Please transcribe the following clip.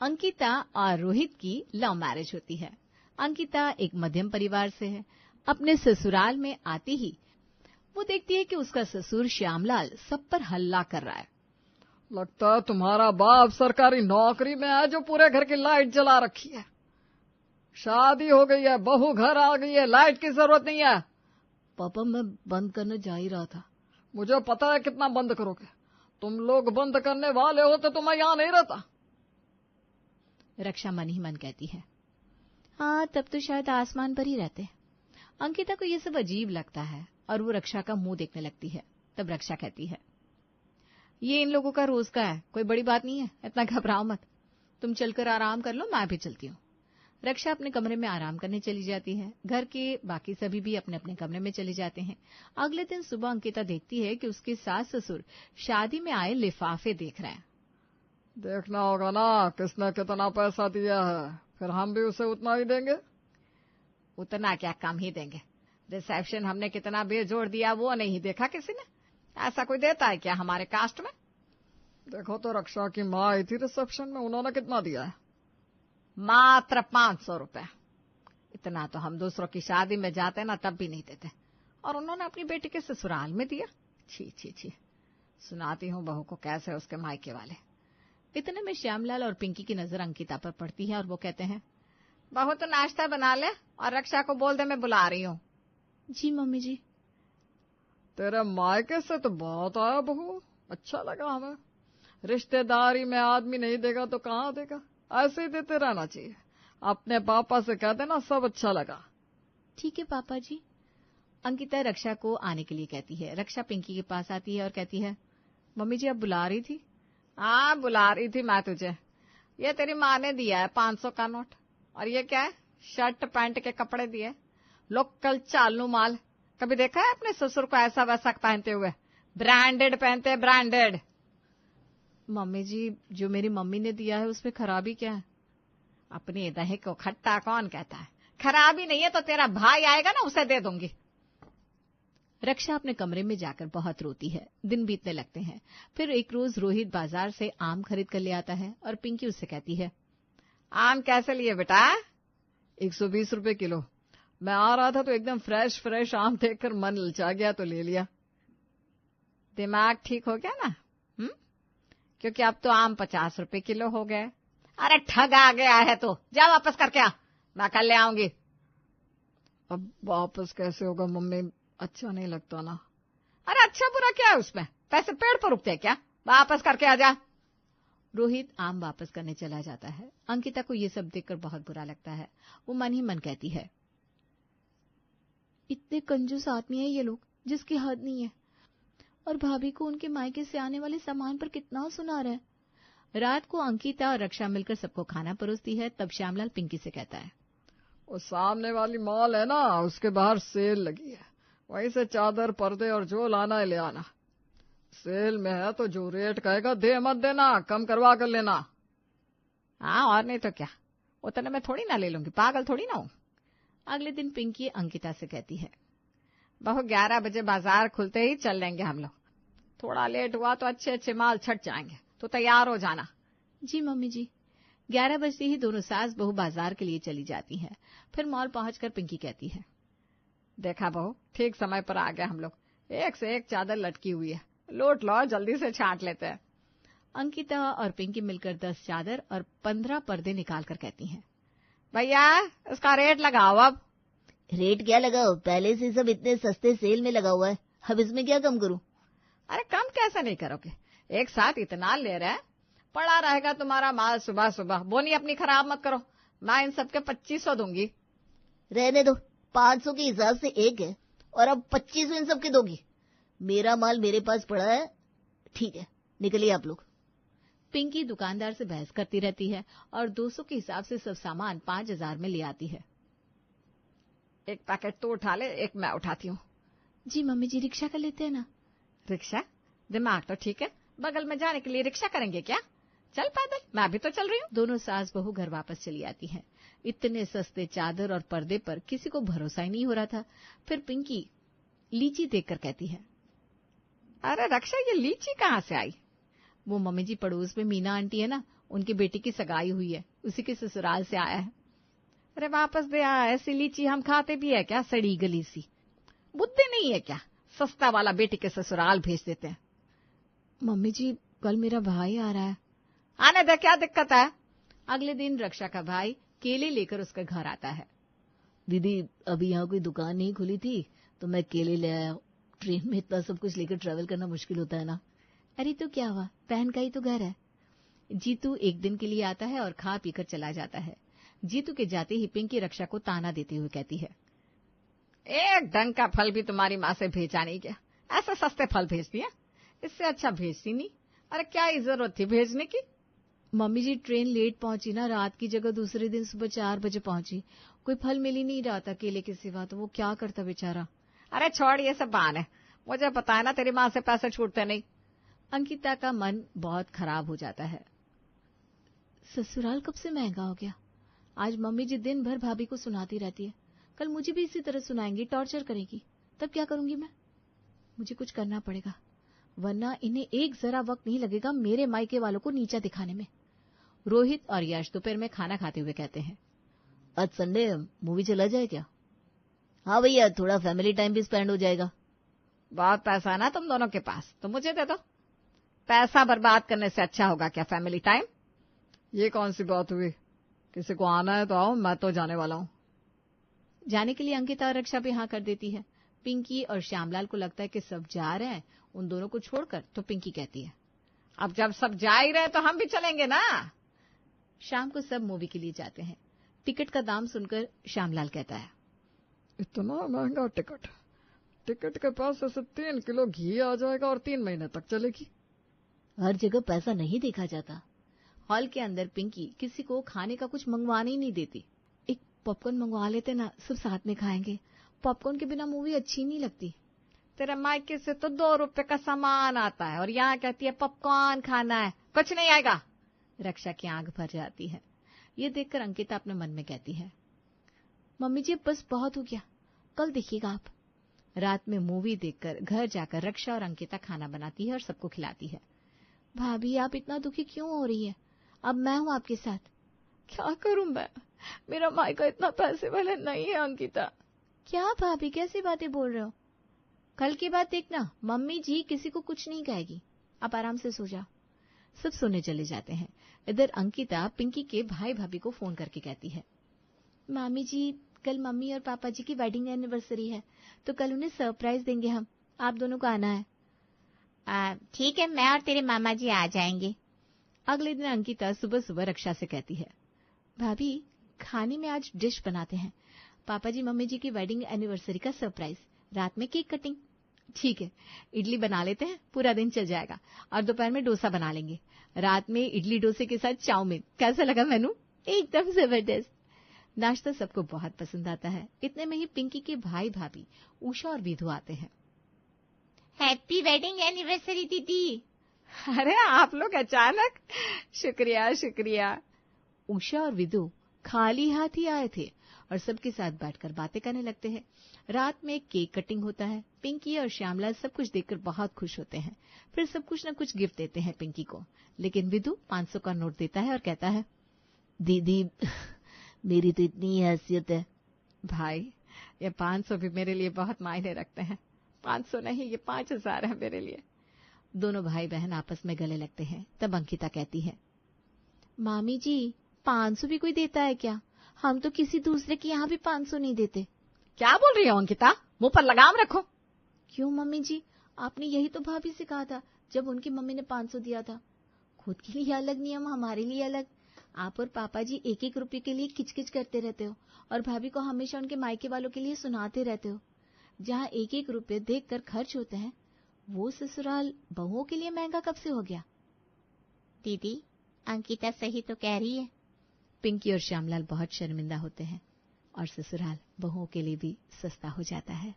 अंकिता और रोहित की love marriage होती है। अंकिता एक मध्यम परिवार से है। अपने ससुराल में आते ही वो देखती है कि उसका ससुर श्यामलाल सब पर हल्ला कर रहा है। लगता है तुम्हारा बाप सरकारी नौकरी में है जो पूरे घर की लाइट जला रखी है। शादी हो गई है, बहू घर आ गई है, लाइट की जरूरत नहीं है। पापा मैं बंद करने जा ही रहा था। मुझे पता है कितना बंद करोगे। तुम लोग बंद करने वाले होते तो मैं यहाँ नहीं रहता। रक्षा मन ही मन कहती है, हाँ तब तो शायद आसमान पर ही रहते। अंकिता को ये सब अजीब लगता है और वो रक्षा का मुंह देखने लगती है। तब रक्षा कहती है, ये इन लोगों का रोज का है, कोई बड़ी बात नहीं है, इतना घबराओ मत। तुम चलकर आराम कर लो, मैं भी चलती हूँ। रक्षा अपने कमरे में आराम करने चली जाती है। घर के बाकी सभी भी अपने अपने कमरे में चले जाते हैं। अगले दिन सुबह अंकिता देखती है कि उसके सास ससुर शादी में आए लिफाफे देख रहे हैं। देखना होगा ना किसने कितना पैसा दिया है, फिर हम भी उसे उतना ही देंगे। उतना क्या, कम ही देंगे। रिसेप्शन हमने कितना बेजोड़ दिया वो नहीं देखा किसी ने। ऐसा कोई देता है क्या हमारे कास्ट में? देखो तो रक्षा की माँ आई थी रिसेप्शन में, उन्होंने कितना दिया है? मात्र 500 रुपए। इतना तो हम दूसरों की शादी में जाते ना तब भी नहीं देते, और उन्होंने अपनी बेटी के ससुराल में दिया। छी छी छी, सुनाती हूँ बहू को कैसे उसके मायके वाले। इतने में श्यामलाल और पिंकी की नजर अंकिता पर पड़ती है और वो कहते हैं, बहू तो नाश्ता बना ले और रक्षा को बोल दे मैं बुला रही हूँ। जी मम्मी जी। तेरे मायके से तो बहुत आया बहू, अच्छा लगा हमें। रिश्तेदारी में आदमी नहीं देगा तो कहाँ देगा, ऐसे ही देते रहना चाहिए। अपने पापा से कह देना सब अच्छा लगा। ठीक है पापा जी। अंकिता रक्षा को आने के लिए कहती है। रक्षा पिंकी के पास आती है और कहती है, मम्मी जी आप बुला रही थी? हाँ बुला रही थी मैं तुझे। ये तेरी माँ ने दिया है 500 का नोट, और ये क्या है, शर्ट पैंट के कपड़े दिए, लोकल चालू माल। कभी देखा है अपने ससुर को ऐसा वैसा पहनते हुए? ब्रांडेड पहनते, ब्रांडेड। मम्मी जी जो मेरी मम्मी ने दिया है उसमें खराबी क्या है? अपनी दही को खट्टा कौन कहता है? खराबी नहीं है तो तेरा भाई आएगा ना, उसे दे दूंगी। रक्षा अपने कमरे में जाकर बहुत रोती है। दिन बीतने लगते हैं। फिर एक रोज रोहित बाजार से आम खरीद कर ले आता है और पिंकी उससे कहती है, आम कैसे लिए बेटा? 120 रुपए किलो। मैं आ रहा था तो एकदम फ्रेश फ्रेश आम देखकर मन ललचा गया तो ले लिया। दिमाग ठीक हो गया ना? क्योंकि अब तो आम 50 रुपए किलो हो गए। अरे ठग आ गया है तो जा वापस करके आ, मैं कल ले आऊंगी। अब वापस कैसे होगा मम्मी, अच्छा नहीं लगता ना। अरे अच्छा बुरा क्या है उसमें, पैसे पेड़ पर उगते हैं क्या? वापस करके आ जा। रोहित आम वापस करने चला जाता है। अंकिता को ये सब देखकर बहुत बुरा लगता है। वो मन ही मन कहती है, इतने कंजूस आदमी है ये लोग जिसकी हद नहीं है, और भाभी को उनके मायके से आने वाले सामान पर कितना सुना रहा है। रात को अंकिता और रक्षा मिलकर सबको खाना परोसती है। तब श्यामलाल पिंकी से कहता है, वो सामने वाली मॉल है ना, उसके बाहर सेल लगी है, वहीं से चादर पर्दे और जो लाना है ले आना। सेल में है तो जो रेट कहेगा दे मत देना, कम करवा कर लेना। हाँ और नहीं तो क्या, उतने में थोड़ी ना ले लूंगी, पागल थोड़ी ना हूं। अगले दिन पिंकी अंकिता से कहती है, बहू 11 बजे बाजार खुलते ही चल लेंगे हम लोग। थोड़ा लेट हुआ तो अच्छे अच्छे माल छट जाएंगे, तो तैयार हो जाना। जी मम्मी जी। 11 बजते ही दोनों सास बहू बाजार के लिए चली जाती हैं। फिर मॉल पहुंचकर पिंकी कहती है, देखा बहू ठीक समय पर आ गए हम लोग, एक से एक चादर लटकी हुई है, लूट लो जल्दी से छांट लेते हैं। अंकिता और पिंकी मिलकर 10 चादर और 15 पर्दे निकाल कर कहती हैं, भैया इसका रेट लगाओ। अब रेट क्या लगाओ, पहले से सब इतने सस्ते सेल में लगा हुआ है, अब इसमें क्या कम करूं? अरे कम कैसे नहीं करोगे, एक साथ इतना ले रहे हैं, पड़ा रहेगा तुम्हारा माल सुबह सुबह। बोनी अपनी खराब मत करो, मैं इन सबके 2500 दूंगी। रहने दो, 500 के हिसाब से एक है और अब 2500 इन सबके दोगी? मेरा माल मेरे पास पड़ा है। ठीक है निकलिए आप लोग। पिंकी दुकानदार से बहस करती रहती है और 200 के हिसाब से सब सामान 5000 में ले आती है। एक पैकेट तो उठा ले, एक मैं उठाती हूँ। जी मम्मी जी रिक्शा कर लेते हैं ना। रिक्शा? दिमाग तो ठीक है, बगल में जाने के लिए रिक्शा करेंगे क्या? चल पैदल, मैं भी तो चल रही हूँ। दोनों सास बहू घर वापस चली आती हैं। इतने सस्ते चादर और पर्दे पर किसी को भरोसा ही नहीं हो रहा था। फिर पिंकी लीची देखकर कहती है, अरे रक्षा ये लीची कहाँ से आई? वो मम्मी जी पड़ोस में मीना आंटी है ना, उनकी बेटी की सगाई हुई है, उसी के ससुराल से आया है। अरे वापस दे आ, ऐसी लीची हम खाते भी है क्या, सड़ी गली सी? बुद्धि नहीं है क्या? सस्ता वाला बेटी के ससुराल भेज देते हैं। मम्मी जी कल मेरा भाई आ रहा है। आने दे, क्या दिक्कत है? अगले दिन रक्षा का भाई केले लेकर उसके घर आता है। दीदी अभी यहाँ कोई दुकान नहीं खुली थी तो मैं केले ले आया। ट्रेन में इतना सब कुछ लेकर ट्रैवल करना मुश्किल होता है ना। अरे तो क्या हुआ, बहन का ही तो घर है। जीतू एक दिन के लिए आता है और खा पीकर चला जाता है। जीतू के जाते ही पिंकी रक्षा को ताना देते हुए कहती है, एक ढंग का फल भी तुम्हारी माँ से भेजा नहीं क्या? ऐसे सस्ते फल भेजती है, इससे अच्छा भेजती नहीं। अरे क्या ही जरूरत थी भेजने की? मम्मी जी ट्रेन लेट पहुंची ना, रात की जगह दूसरे दिन सुबह 4 बजे पहुंची। कोई फल मिल ही नहीं रहा था केले के सिवा, तो वो क्या करता बेचारा। अरे छोड़ ये सब बहाने, मुझे पता है ना तेरी माँ से पैसे छूटते नहीं। अंकिता का मन बहुत खराब हो जाता है। ससुराल कब से महंगा हो गया। आज मम्मी जी दिन भर भाभी को सुनाती रहती है, कल मुझे भी इसी तरह सुनाएंगी, टॉर्चर करेगी। तब क्या करूंगी मैं? मुझे कुछ करना पड़ेगा, वरना इन्हें एक जरा वक्त नहीं लगेगा मेरे मायके वालों को नीचा दिखाने में। रोहित और यश दोपहर में खाना खाते हुए कहते हैं, आज संडे मूवी चला जाए क्या? हाँ भैया, थोड़ा फैमिली टाइम भी स्पेंड हो जाएगा। बहुत पैसा है ना तुम दोनों के पास, तो मुझे दे दो। पैसा बर्बाद करने से अच्छा होगा क्या फैमिली टाइम? ये कौन सी बात हुई? किसी को आना है तो आओ, मैं तो जाने वाला हूँ। जाने के लिए अंकिता और रक्षा भी हाँ कर देती है। पिंकी और श्यामलाल को लगता है कि सब जा रहे हैं उन दोनों को छोड़कर, तो पिंकी कहती है, अब जब सब जा ही रहे तो हम भी चलेंगे ना। शाम को सब मूवी के लिए जाते हैं। टिकट का दाम सुनकर श्यामलाल कहता है, इतना महंगा टिकट? टिकट के पास ऐसे 3 किलो घी आ जाएगा और 3 महीने तक चलेगी। हर जगह पैसा नहीं देखा जाता। हॉल के अंदर पिंकी किसी को खाने का कुछ मंगवाने ही नहीं देती। एक पॉपकॉर्न मंगवा लेते ना, सब साथ में खाएंगे। पॉपकॉर्न के बिना मूवी अच्छी नहीं लगती। तेरे मायके से तो 2 रुपए का सामान आता है और यहाँ कहती है पॉपकॉर्न खाना है, कुछ नहीं आएगा। रक्षा की आंख भर जाती है। ये देखकर अंकिता अपने मन में कहती है, मम्मी जी बस बहुत हो गया, कल देखिएगा आप। रात में मूवी देखकर घर जाकर रक्षा और अंकिता खाना बनाती है और सबको खिलाती है। भाभी आप इतना दुखी क्यों हो रही है? अब मैं हूँ आपके साथ। क्या करूं मैं, मेरा मायका इतना पैसे वाला नहीं है अंकिता। क्या भाभी कैसी बातें बोल रहे हो? कल की बात देखना, मम्मी जी किसी को कुछ नहीं कहेगी। आप आराम से सो जाओ। सब सोने चले जाते हैं। इधर अंकिता पिंकी के भाई भाभी को फोन करके कहती है, मामी जी कल मम्मी और पापा जी की वेडिंग एनिवर्सरी है, तो कल उन्हें सरप्राइज देंगे हम, आप दोनों को आना है। ठीक है, मैं और तेरे मामा जी आ जाएंगे। अगले दिन अंकिता सुबह सुबह रक्षा से कहती है, भाभी खाने में आज डिश बनाते हैं, पापा जी मम्मी जी की वेडिंग एनिवर्सरी का सरप्राइज, रात में केक कटिंग। ठीक है, इडली बना लेते हैं, पूरा दिन चल जाएगा, और दोपहर में डोसा बना लेंगे, रात में इडली डोसे के साथ चाउमीन। कैसा लगा मेनू? एकदम जबरदस्त। नाश्ता सबको बहुत पसंद आता है। इतने में ही पिंकी के भाई भाभी उषा और विधु आते हैं। हैप्पी वेडिंग एनिवर्सरी दीदी। अरे आप लोग अचानक? शुक्रिया शुक्रिया। उषा और विधु खाली हाथ ही आए थे और सबके साथ बैठकर बातें करने लगते हैं। रात में केक कटिंग होता है। पिंकी और श्यामलाल सब कुछ देखकर बहुत खुश होते हैं। फिर सब कुछ न कुछ गिफ्ट देते हैं पिंकी को, लेकिन विधु 500 का नोट देता है और कहता है, दीदी मेरी तो इतनी हैसियत है। भाई ये 500 भी मेरे लिए बहुत मायने रखते हैं। 500 नहीं, ये 5000 है मेरे लिए। दोनों भाई बहन आपस में गले लगते हैं। तब अंकिता कहती है, मामी जी 500 भी कोई देता है क्या? हम तो किसी दूसरे के यहाँ भी 500 नहीं देते। क्या बोल रही हो अंकिता, मुंह पर लगाम रखो। क्यों मम्मी जी, आपने यही तो भाभी से कहा था जब उनकी मम्मी ने 500 दिया था। खुद के लिए अलग नियम, हमारे लिए अलग। आप और पापा जी 1-1 रुपये के लिए किचकिच करते रहते हो और भाभी को हमेशा उनके मायके वालों के लिए सुनाते रहते हो। जहाँ 1-1 रुपये देखकर खर्च होते हैं, वो ससुराल बहुओं के लिए महंगा कब से हो गया? दीदी अंकिता सही तो कह रही है। पिंकी और श्यामलाल बहुत शर्मिंदा होते हैं और ससुराल बहुओं के लिए भी सस्ता हो जाता है।